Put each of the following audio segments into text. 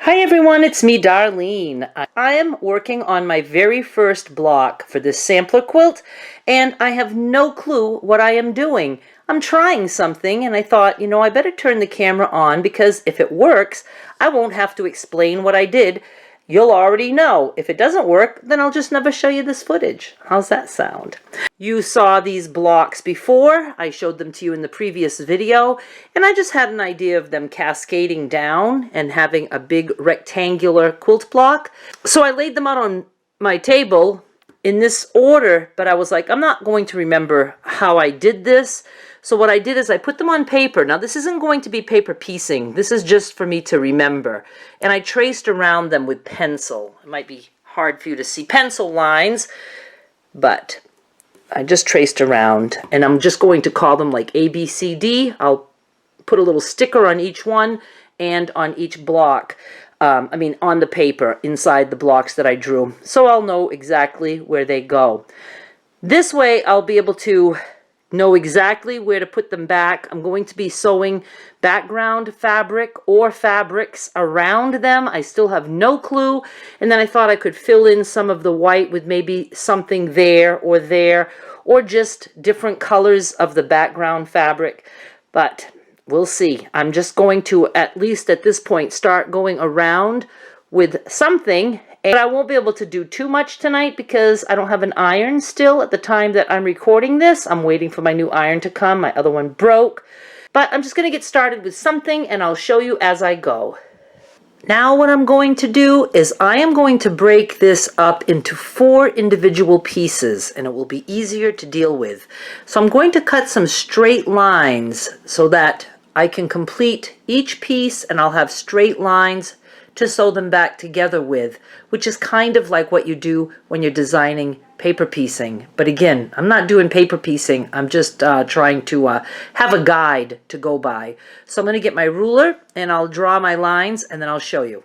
Hi everyone, it's me, Darlene. I am working on my very first block for this sampler quilt, and I have no clue what I am doing. I'm trying something, and I thought, I better turn the camera on because if it works, I won't have to explain what I did. You'll already know. If it doesn't work, then I'll just never show you this footage. How's that sound? You saw these blocks before. I showed them to you in the previous video, and I just had an idea of them cascading down and having a big rectangular quilt block. So I laid them out on my table in this order, but I was like, I'm not going to remember how I did this. So what I did is I put them on paper. Now this isn't going to be paper piecing. This is just for me to remember. And I traced around them with pencil. It might be hard for you to see pencil lines, but I just traced around. And I'm just going to call them like A, B, C, D. I'll put a little sticker on each one and on each block. On the paper inside the blocks that I drew. So I'll know exactly where they go. This way I'll be able to know exactly where to put them back. I'm going to be sewing background fabric or fabrics around them. I still have no clue. And then I thought I could fill in some of the white with maybe something there, or just different colors of the background fabric. But we'll see. I'm just going to, at least at this point, start going around with something. And I won't be able to do too much tonight because I don't have an iron still at the time that I'm recording this. I'm waiting for my new iron to come. My other one broke. But I'm just going to get started with something and I'll show you as I go. Now what I'm going to do is I am going to break this up into 4 individual pieces and it will be easier to deal with. So I'm going to cut some straight lines so that I can complete each piece and I'll have straight lines to sew them back together with, which is kind of like what you do when you're designing paper piecing. But again, I'm not doing paper piecing. I'm just trying to have a guide to go by. So I'm going to get my ruler and I'll draw my lines and then I'll show you.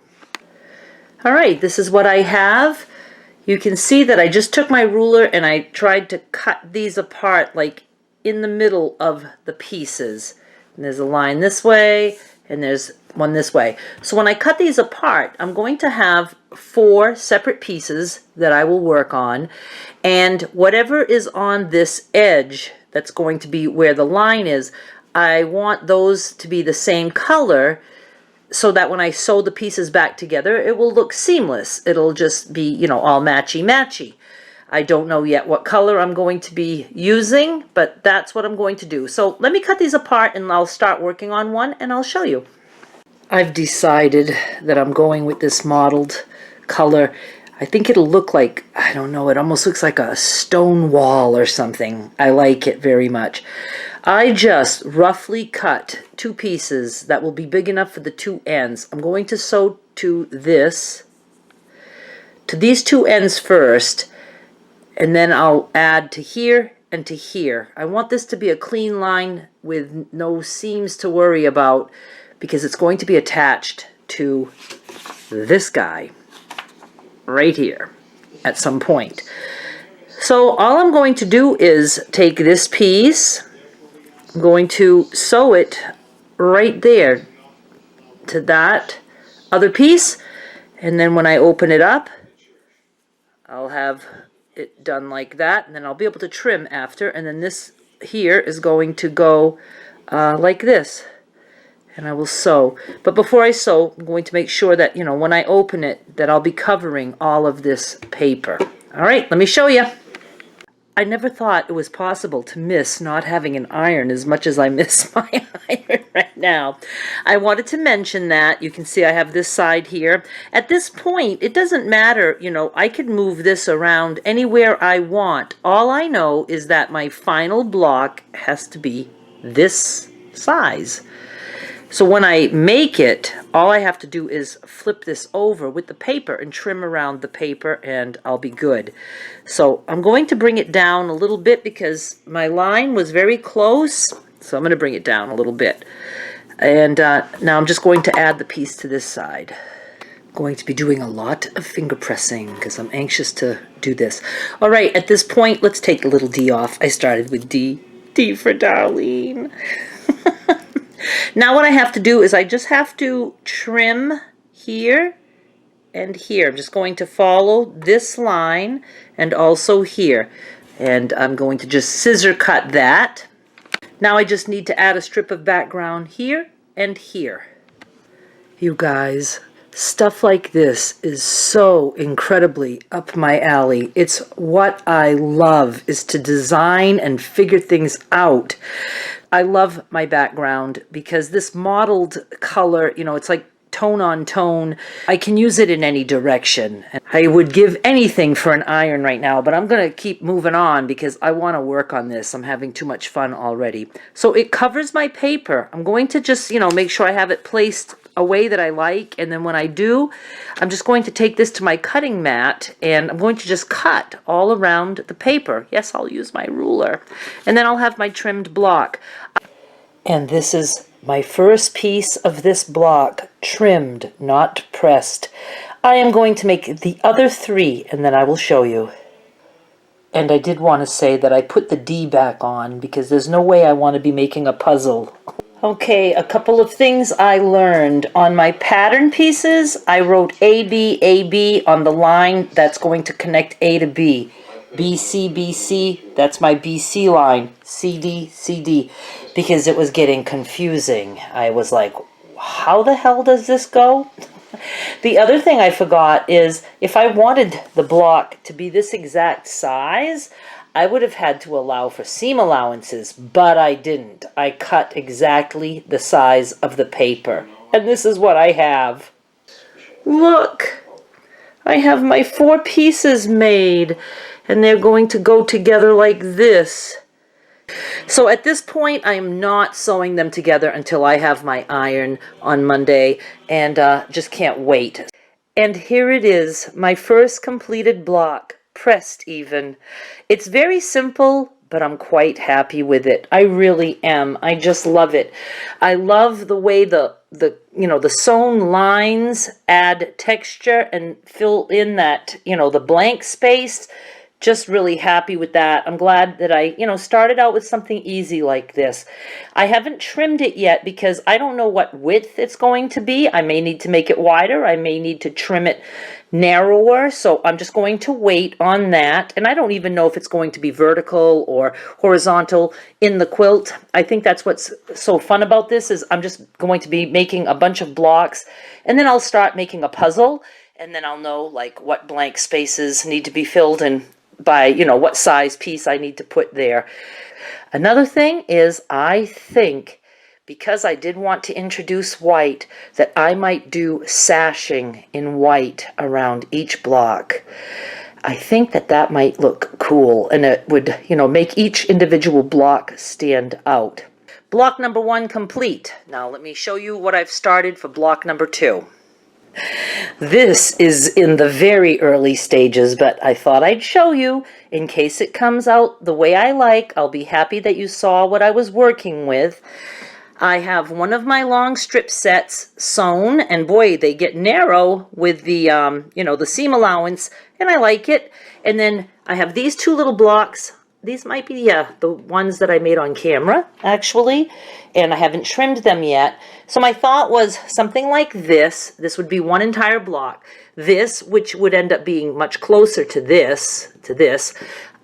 All right, this is what I have. You can see that I just took my ruler and I tried to cut these apart like in the middle of the pieces. And there's a line this way and there's one this way. So when I cut these apart, I'm going to have 4 separate pieces that I will work on, and whatever is on this edge that's going to be where the line is, I want those to be the same color so that when I sew the pieces back together, it will look seamless. It'll just be, all matchy-matchy. I don't know yet what color I'm going to be using, but that's what I'm going to do. So let me cut these apart and I'll start working on one and I'll show you. I've decided that I'm going with this mottled color. I think it'll look like, I don't know, it almost looks like a stone wall or something. I like it very much. I just roughly cut 2 pieces that will be big enough for the 2 ends. I'm going to sew to these 2 ends first, and then I'll add to here and to here. I want this to be a clean line with no seams to worry about because it's going to be attached to this guy right here at some point. So all I'm going to do is take this piece, I'm going to sew it right there to that other piece, and then when I open it up, I'll have it done like that, and then I'll be able to trim after, and then this here is going to go like this. And I will sew. But before I sew, I'm going to make sure that, when I open it, that I'll be covering all of this paper. All right, let me show you. I never thought it was possible to miss not having an iron as much as I miss my iron right now. I wanted to mention that. You can see I have this side here. At this point, it doesn't matter, I could move this around anywhere I want. All I know is that my final block has to be this size. So when I make it, all I have to do is flip this over with the paper and trim around the paper and I'll be good. So I'm going to bring it down a little bit because my line was very close. So I'm going to bring it down a little bit. And now I'm just going to add the piece to this side. I'm going to be doing a lot of finger pressing because I'm anxious to do this. All right, at this point, let's take the little D off. I started with D. D for Darlene. Now what I have to do is I just have to trim here and here. I'm just going to follow this line and also here. And I'm going to just scissor cut that. Now I just need to add a strip of background here and here. You guys, stuff like this is so incredibly up my alley. It's what I love, is to design and figure things out. I love my background because this mottled color, you know, it's like tone on tone. I can use it in any direction. I would give anything for an iron right now, but I'm going to keep moving on because I want to work on this. I'm having too much fun already. So it covers my paper. I'm going to just, you know, make sure I have it placed a way that I like, and then when I do, I'm just going to take this to my cutting mat and I'm going to just cut all around the paper. Yes, I'll use my ruler. And then I'll have my trimmed block. And this is my first piece of this block, trimmed, not pressed. I am going to make the other 3 and then I will show you. And I did want to say that I put the D back on because there's no way I want to be making a puzzle. Okay, a couple of things I learned. On my pattern pieces, I wrote AB, AB on the line that's going to connect A to B. BC, BC, that's my BC line. CD, CD, because it was getting confusing. I was like, how the hell does this go? The other thing I forgot is if I wanted the block to be this exact size, I would have had to allow for seam allowances, but I didn't. I cut exactly the size of the paper. And this is what I have. Look! I have my 4 pieces made, and they're going to go together like this. So at this point, I am not sewing them together until I have my iron on Monday, and just can't wait. And here it is, my first completed block. Pressed even. It's very simple, but I'm quite happy with it. I really am. I just love it. I love the way the sewn lines add texture and fill in that, the blank space. Just really happy with that. I'm glad that I, started out with something easy like this. I haven't trimmed it yet because I don't know what width it's going to be. I may need to make it wider. I may need to trim it narrower. So I'm just going to wait on that. And I don't even know if it's going to be vertical or horizontal in the quilt. I think that's what's so fun about this is I'm just going to be making a bunch of blocks and then I'll start making a puzzle and then I'll know like what blank spaces need to be filled in by, what size piece I need to put there. Another thing is I think because I did want to introduce white that I might do sashing in white around each block. I think that might look cool and it would, make each individual block stand out. Block number 1 complete. Now let me show you what I've started for block number 2. This is in the very early stages, but I thought I'd show you in case it comes out the way I like. I'll be happy that you saw what I was working with. I have one of my long strip sets sewn, and boy, they get narrow with the, the seam allowance, and I like it. And then I have these 2 little blocks. These might be the ones that I made on camera, actually, and I haven't trimmed them yet. So my thought was something like this. This would be one entire block. This, which would end up being much closer to this, this,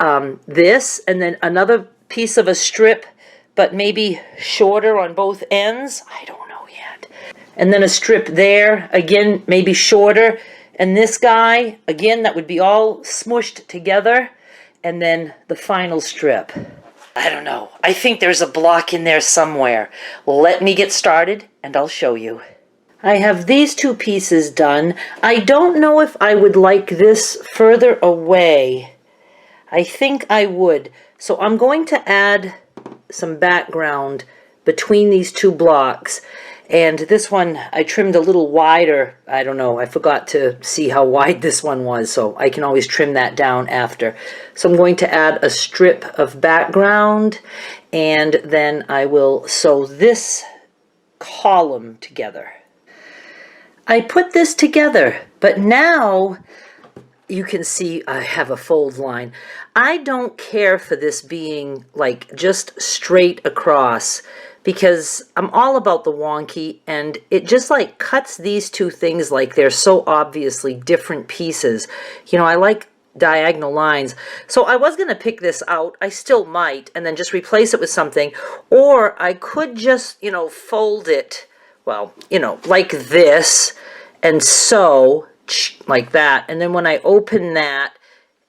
and then another piece of a strip, but maybe shorter on both ends. I don't know yet. And then a strip there, again, maybe shorter. And this guy, again, that would be all smushed together. And then the final strip. I don't know. I think there's a block in there somewhere. Let me get started and I'll show you. I have these 2 pieces done. I don't know if I would like this further away. I think I would. So I'm going to add some background between these 2 blocks. And this one I trimmed a little wider. I don't know, I forgot to see how wide this one was, so I can always trim that down after. So I'm going to add a strip of background, and then I will sew this column together. I put this together, but now you can see I have a fold line. I don't care for this being like just straight across because I'm all about the wonky, and it just like cuts these two things like they're so obviously different pieces. You know, I like diagonal lines. So I was going to pick this out. I still might, and then just replace it with something. Or I could just, you know, fold it, well, you know, like this, and sew like that. And then when I open that,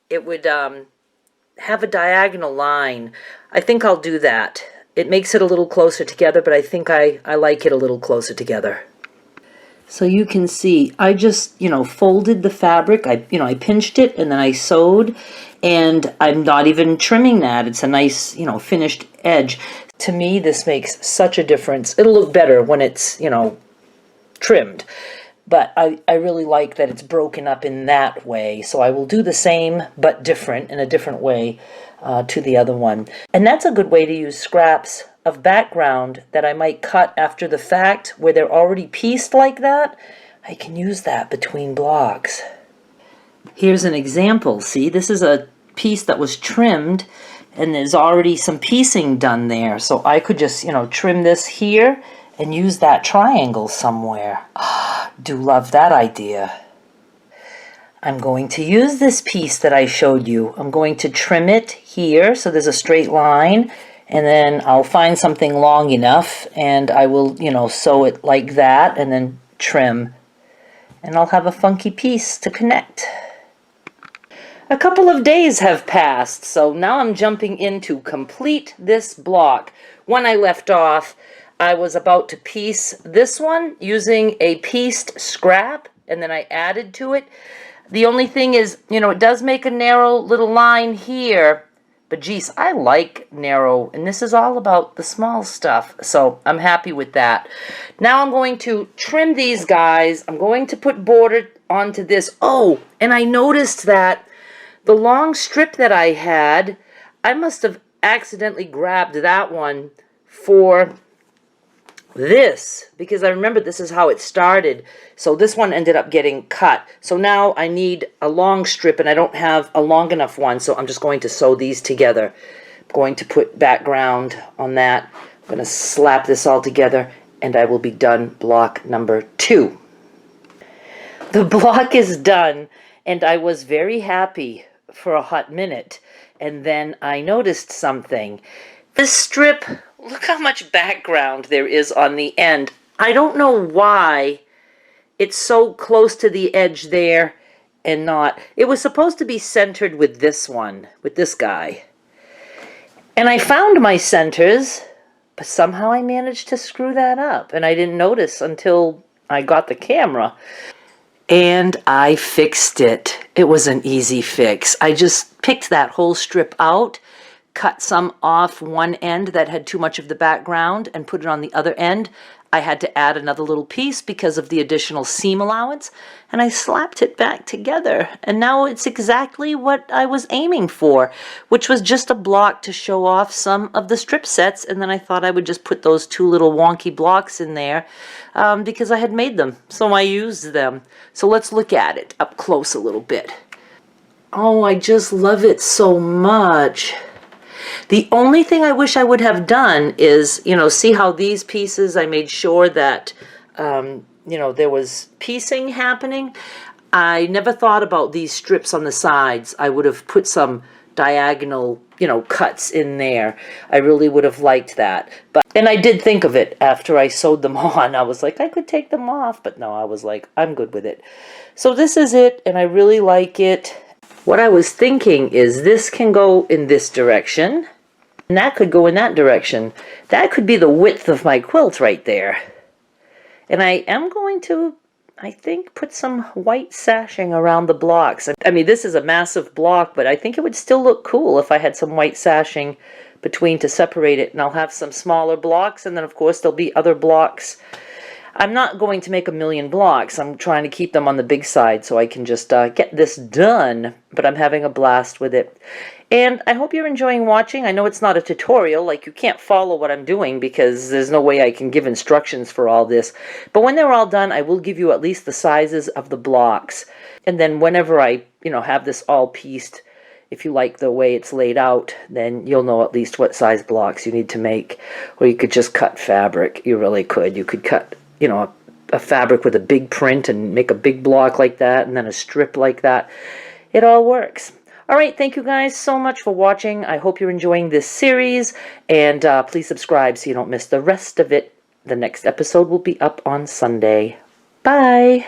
it would have a diagonal line. I think I'll do that. It makes it a little closer together, but I think I like it a little closer together. So you can see, I just, you know, folded the fabric. I pinched it and then I sewed, and I'm not even trimming that. It's a nice, you know, finished edge. To me, this makes such a difference. It'll look better when it's, you know, trimmed. But I really like that it's broken up in that way. So I will do the same, but different, in a different way to the other one. And that's a good way to use scraps of background that I might cut after the fact, where they're already pieced like that. I can use that between blocks. Here's an example. See, this is a piece that was trimmed, and there's already some piecing done there. So I could just, you know, trim this here and use that triangle somewhere. Do love that idea. I'm going to use this piece that I showed you. I'm going to trim it here so there's a straight line, and then I'll find something long enough and I will, you know, sew it like that and then trim. And I'll have a funky piece to connect. A couple of days have passed, so now I'm jumping in to complete this block. When I left off, I was about to piece this one using a pieced scrap, and then I added to it. The only thing is, you know, it does make a narrow little line here, but geez, I like narrow, and this is all about the small stuff, so I'm happy with that. Now I'm going to trim these guys. I'm going to put border onto this. Oh, and I noticed that the long strip that I had, I must have accidentally grabbed that one for this, because I remember this is how it started. So this one ended up getting cut. So now I need a long strip, and I don't have a long enough one, so I'm just going to sew these together. I'm going to put background on that. I'm going to slap this all together, and I will be done block number 2. The block is done, and I was very happy for a hot minute, and then I noticed something. This strip, look how much background there is on the end. I don't know why it's so close to the edge there and not. It was supposed to be centered with this one, with this guy. And I found my centers, but somehow I managed to screw that up, and I didn't notice until I got the camera. And I fixed it. It was an easy fix. I just picked that whole strip out, cut some off one end that had too much of the background, and put it on the other end. I had to add another little piece because of the additional seam allowance, and I slapped it back together. And now it's exactly what I was aiming for, which was just a block to show off some of the strip sets. And then I thought I would just put those two little wonky blocks in there because I had made them, so I used them. So let's look at it up close a little bit. Oh, I just love it so much. The only thing I wish I would have done is, you know, see how these pieces, I made sure that, you know, there was piecing happening. I never thought about these strips on the sides. I would have put some diagonal, you know, cuts in there. I really would have liked that. And I did think of it after I sewed them on. I was like, I could take them off, but no, I was like, I'm good with it. So this is it, and I really like it. What I was thinking is this can go in this direction, and that could go in that direction. That could be the width of my quilt right there. And I am going to, I think, put some white sashing around the blocks. I mean, this is a massive block, but I think it would still look cool if I had some white sashing between to separate it. And I'll have some smaller blocks, and then of course there'll be other blocks. I'm not going to make a million blocks. I'm trying to keep them on the big side so I can just get this done, but I'm having a blast with it. And I hope you're enjoying watching. I know it's not a tutorial, like you can't follow what I'm doing because there's no way I can give instructions for all this. But when they're all done, I will give you at least the sizes of the blocks. And then whenever I, you know, have this all pieced, if you like the way it's laid out, then you'll know at least what size blocks you need to make. Or you could just cut fabric. You really could. You could cut, you know, a fabric with a big print and make a big block like that, and then a strip like that. It all works. All right, thank you guys so much for watching. I hope you're enjoying this series, and please subscribe so you don't miss the rest of it. The next episode will be up on Sunday. Bye!